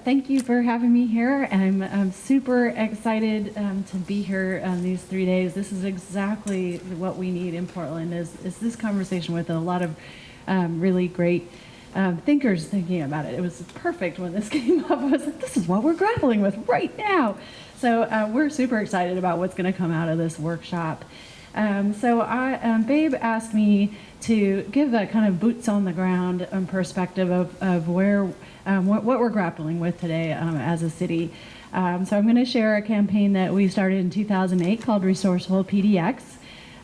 thank you for having me here. I'm super excited to be here these 3 days. This is exactly what we need in Portland, is this conversation with a lot of really great thinkers thinking about it. It was perfect when this came up. I was like, this is what we're grappling with right now. So we're super excited about what's going to come out of this workshop. Babe asked me to give a kind of boots on the ground perspective of where what we're grappling with today as a city. So I'm going to share a campaign that we started in 2008 called Resourceful PDX,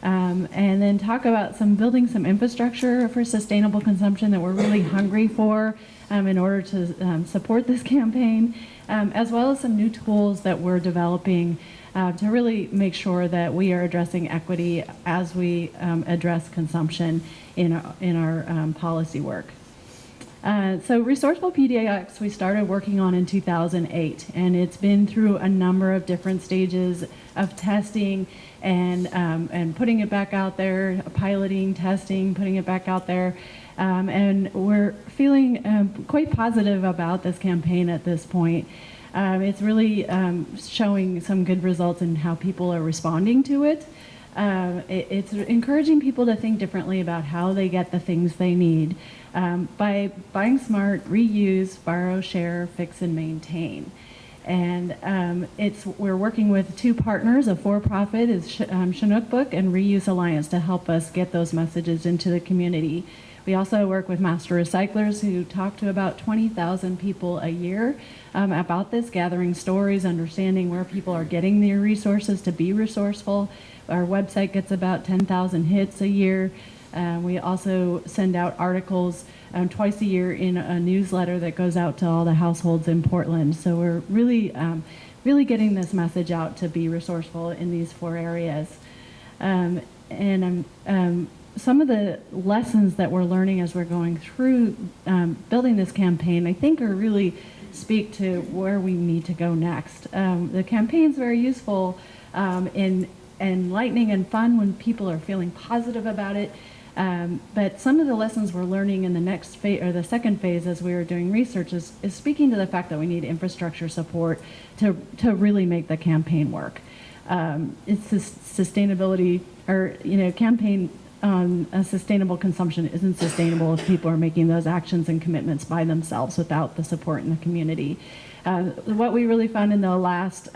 and then talk about building some infrastructure for sustainable consumption that we're really hungry for in order to support this campaign, as well as some new tools that we're developing to really make sure that we are addressing equity as we address consumption in our policy work. So Resourceful PDX we started working on in 2008, and it's been through a number of different stages of testing and putting it back out there, piloting, testing, putting it back out there. And we're feeling quite positive about this campaign at this point. It's really showing some good results in how people are responding to it. It's encouraging people to think differently about how they get the things they need by buying smart, reuse, borrow, share, fix, and maintain. And we're working with two partners. A for-profit is Chinook Book and Reuse Alliance to help us get those messages into the community. We also work with master recyclers who talk to about 20,000 people a year about this, gathering stories, understanding where people are getting their resources to be resourceful. Our website gets about 10,000 hits a year. We also send out articles twice a year in a newsletter that goes out to all the households in Portland. So we're really getting this message out to be resourceful in these 4 areas. Some of the lessons that we're learning as we're going through building this campaign, I think, are really speak to where we need to go next. The campaign's very useful in enlightening and fun when people are feeling positive about it. But some of the lessons we're learning in the next phase, or the second phase, as we were doing research, is speaking to the fact that we need infrastructure support to really make the campaign work. It's sustainability, or campaign on sustainable consumption isn't sustainable if people are making those actions and commitments by themselves without the support in the community. What we really found in the last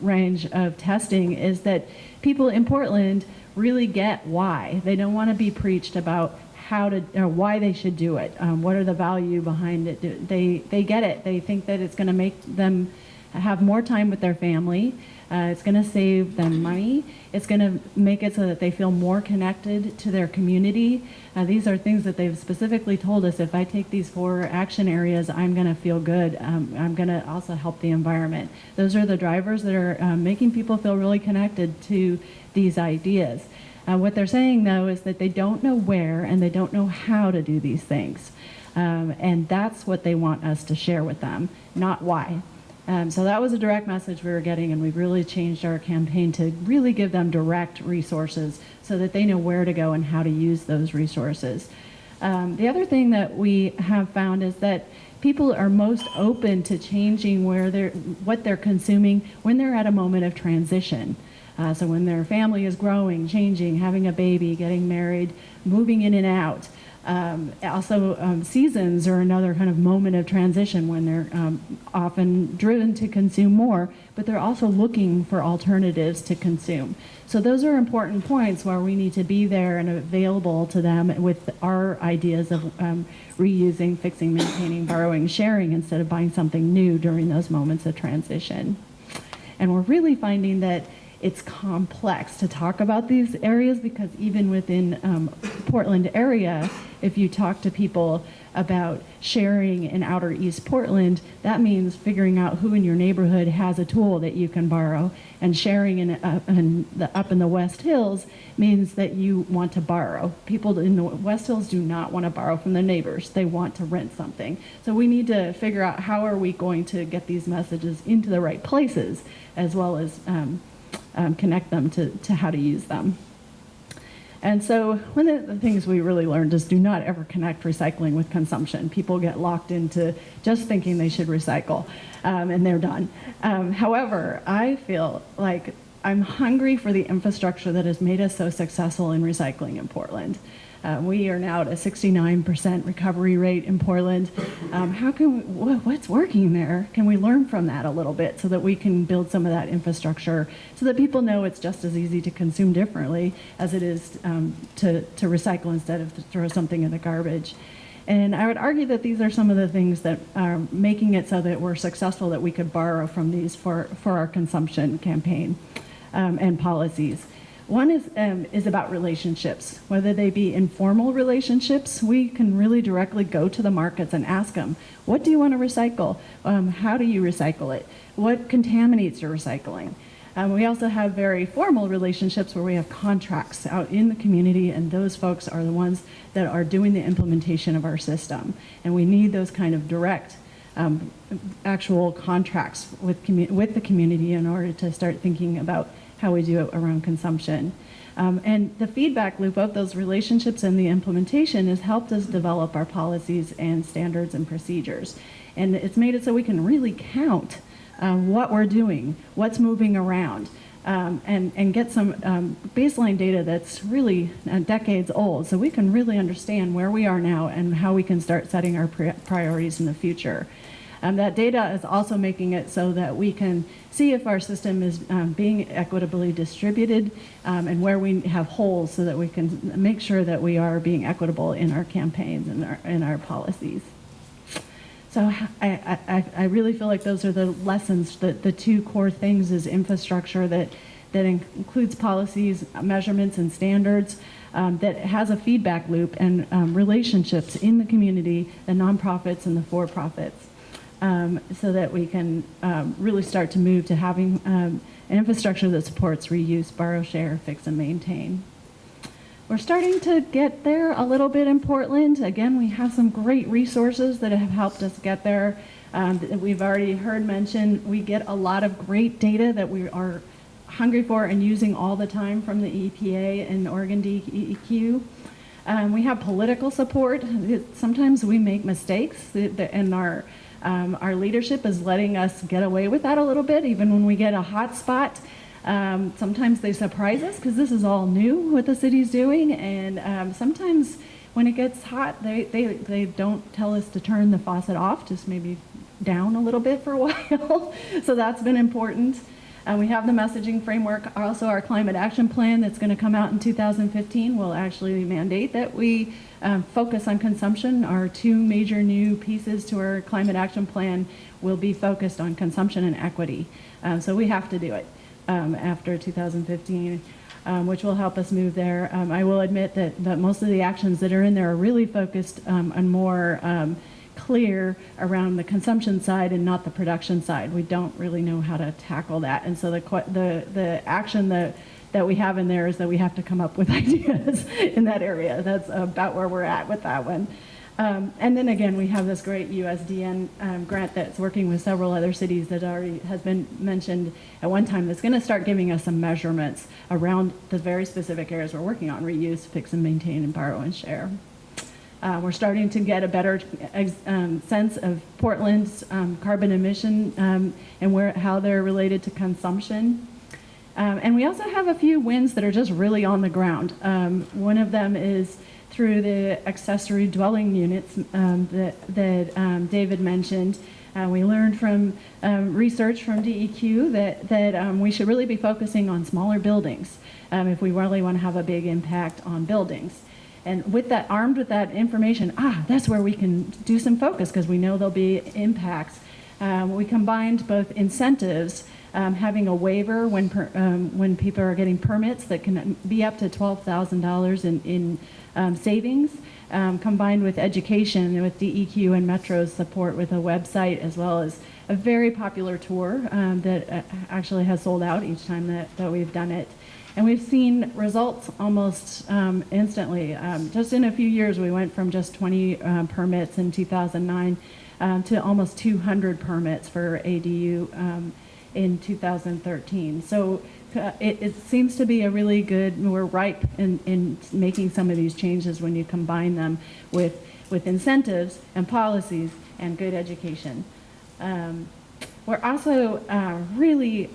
range of testing is that people in Portland really get why. They don't want to be preached about how to, or why they should do it. What are the value behind it? They get it. They think that it's going to make them have more time with their family. It's going to save them money. It's going to make it so that they feel more connected to their community. These are things that they've specifically told us, if I take these 4 action areas, I'm going to feel good. I'm going to also help the environment. Those are the drivers that are making people feel really connected to these ideas. What they're saying, though, is that they don't know where and they don't know how to do these things. And that's what they want us to share with them, not why. So that was a direct message we were getting, and we've really changed our campaign to really give them direct resources so that they know where to go and how to use those resources. The other thing that we have found is that people are most open to changing what they're consuming when they're at a moment of transition. So when their family is growing, changing, having a baby, getting married, moving in and out. Seasons are another kind of moment of transition when they're often driven to consume more, but they're also looking for alternatives to consume. So those are important points where we need to be there and available to them with our ideas of reusing, fixing, maintaining, borrowing, sharing, instead of buying something new during those moments of transition. And we're really finding that it's complex to talk about these areas, because even within Portland area, if you talk to people about sharing in outer East Portland, that means figuring out who in your neighborhood has a tool that you can borrow. And sharing up in the West Hills means that you want to borrow. People in the West Hills do not want to borrow from their neighbors. They want to rent something. So we need to figure out how are we going to get these messages into the right places, as well as connect them to how to use them. And so one of the things we really learned is do not ever connect recycling with consumption. People get locked into just thinking they should recycle, and they're done. However, I feel like I'm hungry for the infrastructure that has made us so successful in recycling in Portland. We are now at a 69% recovery rate in Portland. What's working there? Can we learn from that a little bit so that we can build some of that infrastructure so that people know it's just as easy to consume differently as it is to recycle instead of to throw something in the garbage? And I would argue that these are some of the things that are making it so that we're successful, that we could borrow from these for our consumption campaign and policies. One is about relationships, whether they be informal relationships. We can really directly go to the markets and ask them, what do you want to recycle? How do you recycle it? What contaminates your recycling? We also have very formal relationships where we have contracts out in the community, and those folks are the ones that are doing the implementation of our system. And we need those kind of direct actual contracts with the community in order to start thinking about how we do it around consumption. And the feedback loop of those relationships and the implementation has helped us develop our policies and standards and procedures. And it's made it so we can really count what we're doing, what's moving around, and get some baseline data that's really decades old, so we can really understand where we are now and how we can start setting our priorities in the future. That data is also making it so that we can see if our system is being equitably distributed and where we have holes, so that we can make sure that we are being equitable in our campaigns and in our policies. So I really feel like those are the lessons. The two core things is infrastructure that includes policies, measurements, and standards, that has a feedback loop, and relationships in the community, the nonprofits and the for-profits. So that we can really start to move to having an infrastructure that supports reuse, borrow, share, fix, and maintain. We're starting to get there a little bit in Portland. Again, we have some great resources that have helped us get there. We've already heard mentioned, we get a lot of great data that we are hungry for and using all the time from the EPA and Oregon DEQ. We have political support. Sometimes we make mistakes, and our leadership is letting us get away with that a little bit, even when we get a hot spot. Sometimes they surprise us because this is all new what the city's doing, and sometimes when it gets hot, they don't tell us to turn the faucet off, just maybe down a little bit for a while. So that's been important. We have the messaging framework. Also, our climate action plan that's going to come out in 2015 will actually mandate that we focus on consumption. Our two major new pieces to our climate action plan will be focused on consumption and equity. So we have to do it after 2015, which will help us move there. I will admit that most of the actions that are in there are really focused on more clear around the consumption side and not the production side. We don't really know how to tackle that. And so the action that we have in there is that we have to come up with ideas in that area. That's about where we're at with that one. And then again, we have this great USDN grant that's working with several other cities that already has been mentioned at one time, that's going to start giving us some measurements around the very specific areas we're working on: reuse, fix and maintain, and borrow and share. We're starting to get a better sense of Portland's carbon emission and how they're related to consumption. And we also have a few wins that are just really on the ground. One of them is through the accessory dwelling units that David mentioned. We learned from research from DEQ that we should really be focusing on smaller buildings if we really want to have a big impact on buildings. And with that, armed with that information, that's where we can do some focus, because we know there'll be impacts. We combined both incentives, having a waiver when people are getting permits that can be up to $12,000 in savings, combined with education with DEQ and Metro's support with a website, as well as a very popular tour that actually has sold out each time that we've done it. And we've seen results almost instantly. Just in a few years, we went from just 20 permits in 2009 to almost 200 permits for ADU in 2013. So it seems to be a really good, we're ripe in making some of these changes when you combine them with incentives and policies and good education. We're also really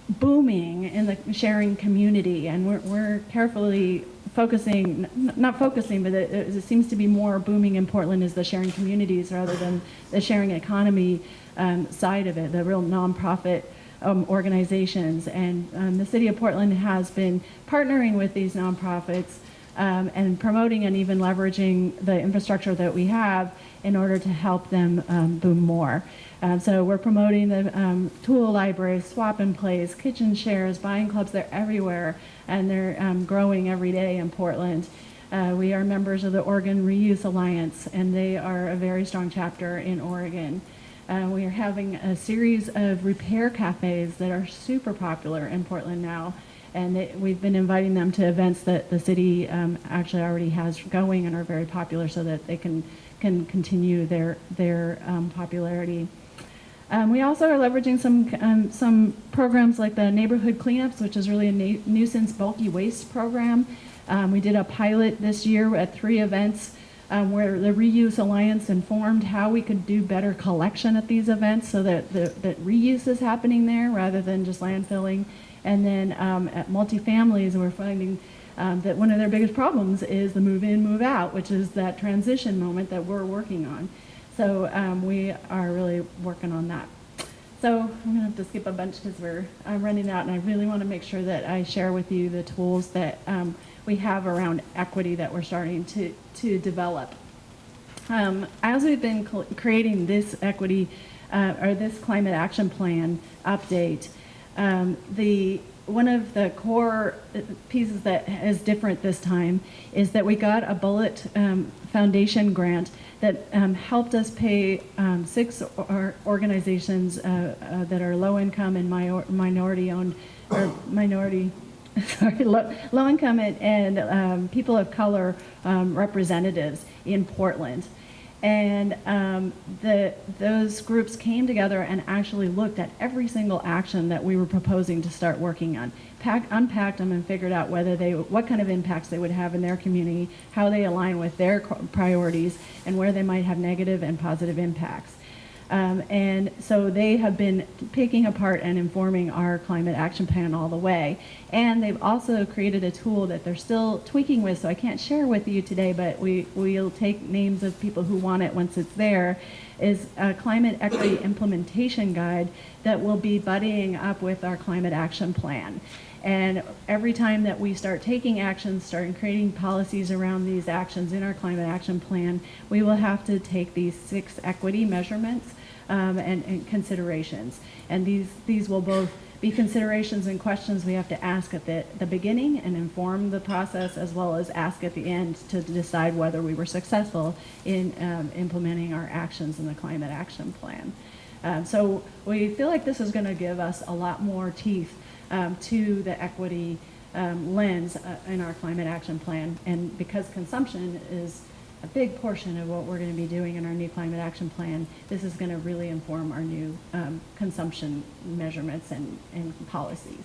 booming in the sharing community, and we're carefully focusing, not focusing, but it seems to be more booming in Portland is the sharing communities rather than the sharing economy side of it, the real nonprofit organizations. And the city of Portland has been partnering with these nonprofits and promoting and even leveraging the infrastructure that we have in order to help them boom more. So we're promoting the tool libraries, swap and plays, kitchen shares, buying clubs. They're everywhere, and they're growing every day in Portland. We are members of the Oregon Reuse Alliance, and they are a very strong chapter in Oregon. We are having a series of repair cafes that are super popular in Portland now, and we've been inviting them to events that the city actually already has going and are very popular, so that they can continue their popularity. We also are leveraging some programs like the neighborhood cleanups, which is really a nuisance bulky waste program. We did a pilot this year at 3 events where the Reuse Alliance informed how we could do better collection at these events so that reuse is happening there rather than just landfilling. And then at multifamilies, we're finding that one of their biggest problems is the move in, move out, which is that transition moment that we're working on. So we are really working on that. So I'm going to have to skip a bunch because I'm running out, and I really want to make sure that I share with you the tools that we have around equity that we're starting to develop. As we've been creating this equity or this climate action plan update, one of the core pieces that is different this time is that we got a Bullet Foundation grant that helped us pay 6 organizations that are low income and minority owned, or minority, sorry, low income and people of color representatives in Portland. And those groups came together and actually looked at every single action that we were proposing to start working on, unpacked them and figured out what kind of impacts they would have in their community, how they align with their priorities, and where they might have negative and positive impacts. And so they have been picking apart and informing our climate action plan all the way. And they've also created a tool that they're still tweaking with, so I can't share with you today, but we'll take names of people who want it once it's there, is a climate equity implementation guide that will be buddying up with our climate action plan. And every time that we start taking actions, start creating policies around these actions in our climate action plan, we will have to take these 6 equity measurements and considerations. And these will both be considerations and questions we have to ask at the beginning and inform the process, as well as ask at the end to decide whether we were successful in implementing our actions in the climate action plan. So we feel like this is going to give us a lot more teeth to the equity lens in our climate action plan. And because consumption is a big portion of what we're going to be doing in our new climate action plan, this is going to really inform our new consumption measurements and policies.